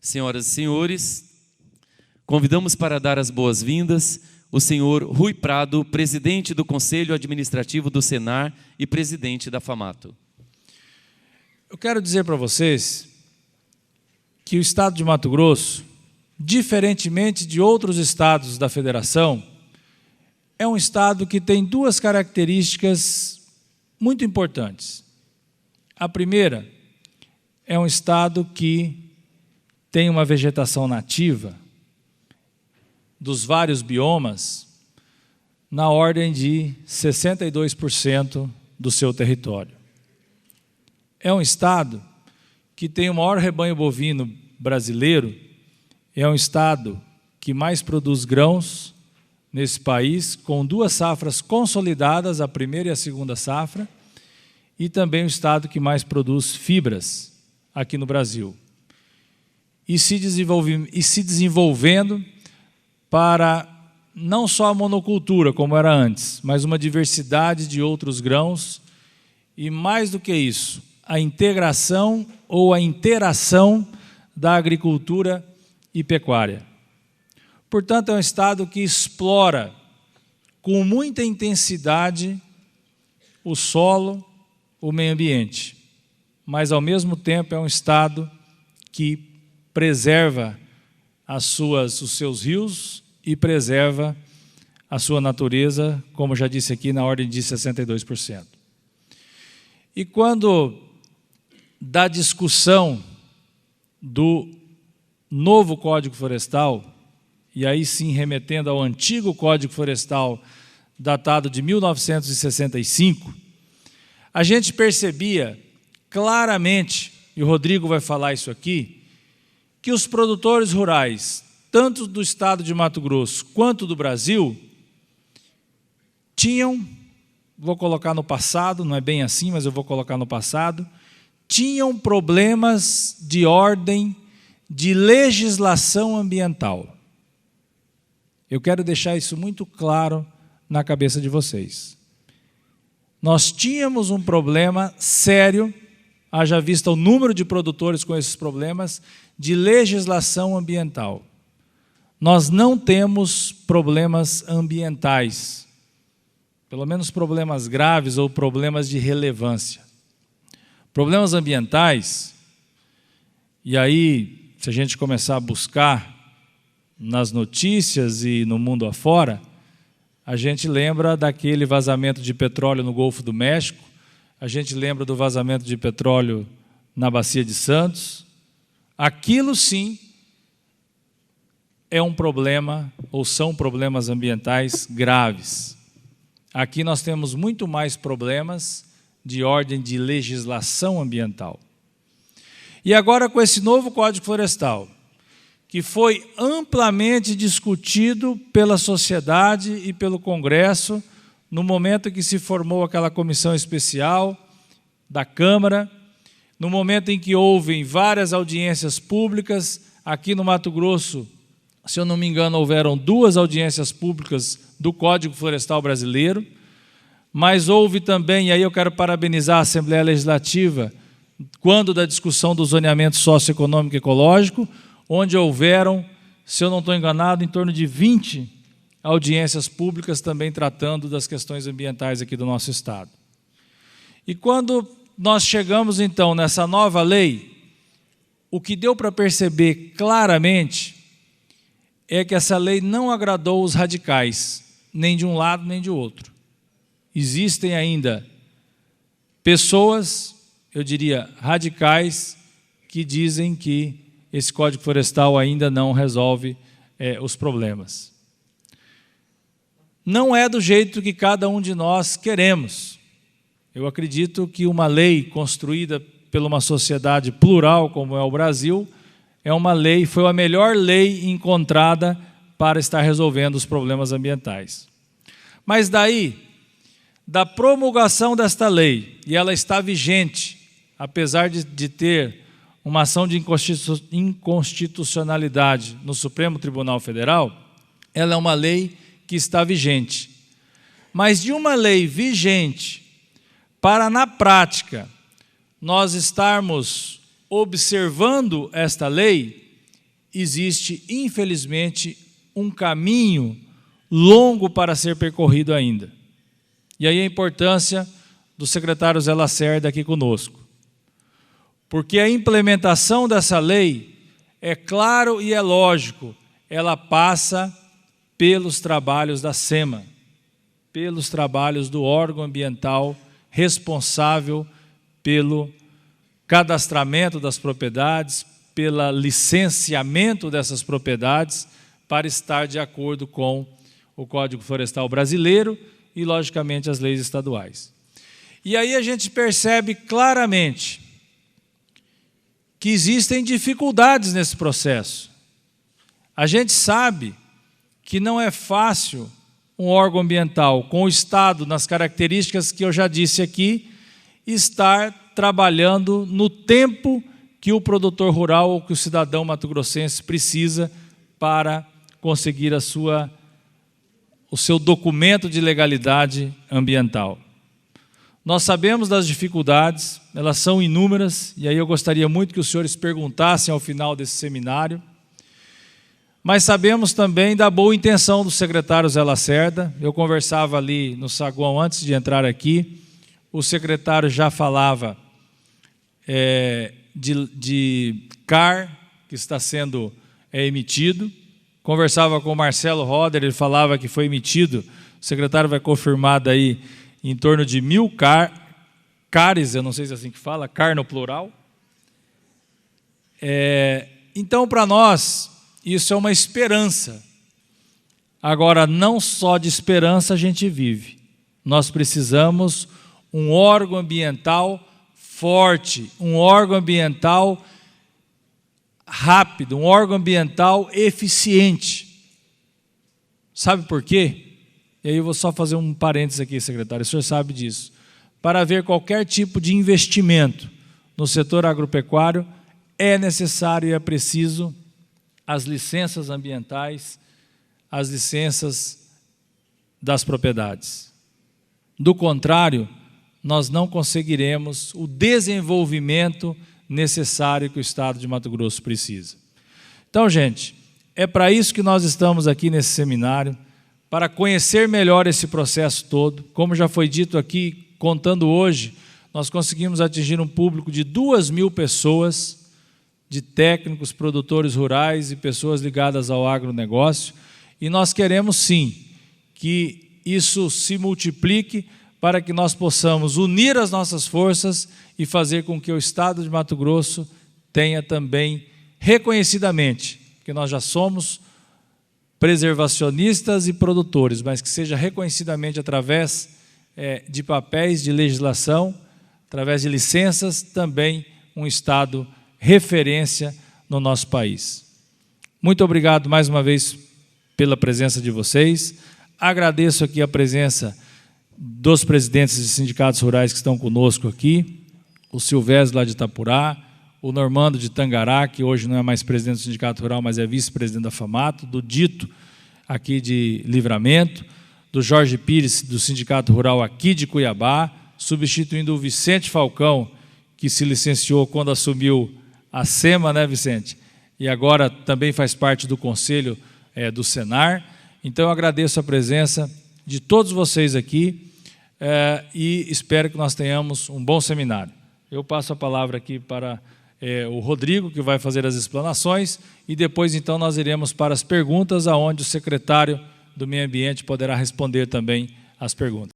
Senhoras e senhores, convidamos para dar as boas-vindas o senhor Rui Prado, presidente do Conselho Administrativo do Senar e presidente da FAMATO. Eu quero dizer para vocês que o Estado de Mato Grosso, diferentemente de outros estados da federação, é um estado que tem duas características muito importantes. A primeira é um estado que tem uma vegetação nativa dos vários biomas na ordem de 62% do seu território. É um estado que tem o maior rebanho bovino brasileiro, é um estado que mais produz grãos nesse país, com duas safras consolidadas, a primeira e a segunda safra, e também o estado que mais produz fibras aqui no Brasil. E se desenvolvendo para não só a monocultura, como era antes, mas uma diversidade de outros grãos e, mais do que isso, a integração ou a interação da agricultura e pecuária. Portanto, é um estado que explora com muita intensidade o solo, o meio ambiente, mas, ao mesmo tempo, é um estado que preserva os seus rios e preserva a sua natureza, como já disse aqui, na ordem de 62%. E quando da discussão do novo Código Florestal, e aí sim remetendo ao antigo Código Florestal, datado de 1965, a gente percebia claramente, e o Rodrigo vai falar isso aqui, que os produtores rurais, tanto do estado de Mato Grosso quanto do Brasil, tinham, vou colocar no passado, não é bem assim, mas eu vou colocar no passado, tinham problemas de ordem de legislação ambiental. Eu quero deixar isso muito claro na cabeça de vocês. Nós tínhamos um problema sério, haja vista o número de produtores com esses problemas, de legislação ambiental. Nós não temos problemas ambientais, pelo menos problemas graves ou problemas de relevância. Problemas ambientais, e aí, se a gente começar a buscar nas notícias e no mundo afora, a gente lembra daquele vazamento de petróleo no Golfo do México, a gente lembra do vazamento de petróleo na Bacia de Santos. Aquilo sim é um problema, ou são problemas ambientais graves. Aqui nós temos muito mais problemas de ordem de legislação ambiental. E agora, com esse novo Código Florestal, que foi amplamente discutido pela sociedade e pelo Congresso, no momento que se formou aquela comissão especial da Câmara, no momento em que houve várias audiências públicas, aqui no Mato Grosso, se eu não me engano, houveram 2 audiências públicas do Código Florestal Brasileiro, mas houve também, e aí eu quero parabenizar a Assembleia Legislativa, quando da discussão do zoneamento socioeconômico e ecológico, onde houveram, se eu não estou enganado, em torno de 20 audiências públicas também tratando das questões ambientais aqui do nosso estado. E quando nós chegamos, então, nessa nova lei, o que deu para perceber claramente é que essa lei não agradou os radicais, nem de um lado nem de outro. Existem ainda pessoas, eu diria, radicais, que dizem que esse Código Florestal ainda não resolve os problemas. Não é do jeito que cada um de nós queremos. Eu acredito que uma lei construída por uma sociedade plural, como é o Brasil, foi a melhor lei encontrada para estar resolvendo os problemas ambientais. Mas daí, da promulgação desta lei, e ela está vigente, apesar de ter uma ação de inconstitucionalidade no Supremo Tribunal Federal, ela é uma lei que está vigente. Mas de uma lei vigente para, na prática, nós estarmos observando esta lei, existe, infelizmente, um caminho longo para ser percorrido ainda. E aí a importância do secretário Zé Lacerda aqui conosco. Porque a implementação dessa lei, é claro e é lógico, ela passa pelos trabalhos da SEMA, pelos trabalhos do órgão ambiental responsável pelo cadastramento das propriedades, pelo licenciamento dessas propriedades, para estar de acordo com o Código Florestal Brasileiro e, logicamente, as leis estaduais. E aí a gente percebe claramente que existem dificuldades nesse processo. A gente sabe que não é fácil um órgão ambiental com o Estado, nas características que eu já disse aqui, estar trabalhando no tempo que o produtor rural ou que o cidadão mato-grossense precisa para conseguir o seu documento de legalidade ambiental. Nós sabemos das dificuldades, elas são inúmeras, e aí eu gostaria muito que os senhores perguntassem ao final desse seminário, mas sabemos também da boa intenção do secretário Zé Lacerda. Eu conversava ali no saguão antes de entrar aqui, o secretário já falava de CAR que está sendo emitido. Conversava com o Marcelo Roder, ele falava que foi emitido, o secretário vai confirmar daí, em torno de 1.000 CARs, eu não sei se é assim que fala, CAR no plural. Então, para nós, isso é uma esperança. Agora, não só de esperança a gente vive. Nós precisamos um órgão ambiental forte, um órgão ambiental rápido, um órgão ambiental eficiente. Sabe por quê? E aí eu vou só fazer um parênteses aqui, secretário, o senhor sabe disso. Para haver qualquer tipo de investimento no setor agropecuário, é necessário e é preciso as licenças ambientais, as licenças das propriedades. Do contrário, nós não conseguiremos o desenvolvimento necessário que o Estado de Mato Grosso precisa. Então, gente, é para isso que nós estamos aqui nesse seminário, para conhecer melhor esse processo todo. Como já foi dito aqui, contando hoje, nós conseguimos atingir um público de 2.000 pessoas, de técnicos, produtores rurais e pessoas ligadas ao agronegócio, e nós queremos sim que isso se multiplique para que nós possamos unir as nossas forças e fazer com que o Estado de Mato Grosso tenha também reconhecidamente, que nós já somos preservacionistas e produtores, mas que seja reconhecidamente através de papéis de legislação, através de licenças, também um Estado referência no nosso país. Muito obrigado mais uma vez pela presença de vocês. Agradeço aqui a presença dos presidentes de sindicatos rurais que estão conosco aqui, o Silvésio lá de Itapurá, o Normando de Tangará, que hoje não é mais presidente do Sindicato Rural, mas é vice-presidente da FAMATO, do Dito, aqui de Livramento, do Jorge Pires, do Sindicato Rural aqui de Cuiabá, substituindo o Vicente Falcão, que se licenciou quando assumiu a SEMA, né, Vicente? E agora também faz parte do Conselho do Senar. Então, eu agradeço a presença de todos vocês aqui e espero que nós tenhamos um bom seminário. Eu passo a palavra aqui para o Rodrigo, que vai fazer as explanações, e depois, então, nós iremos para as perguntas, aonde o secretário do Meio Ambiente poderá responder também as perguntas.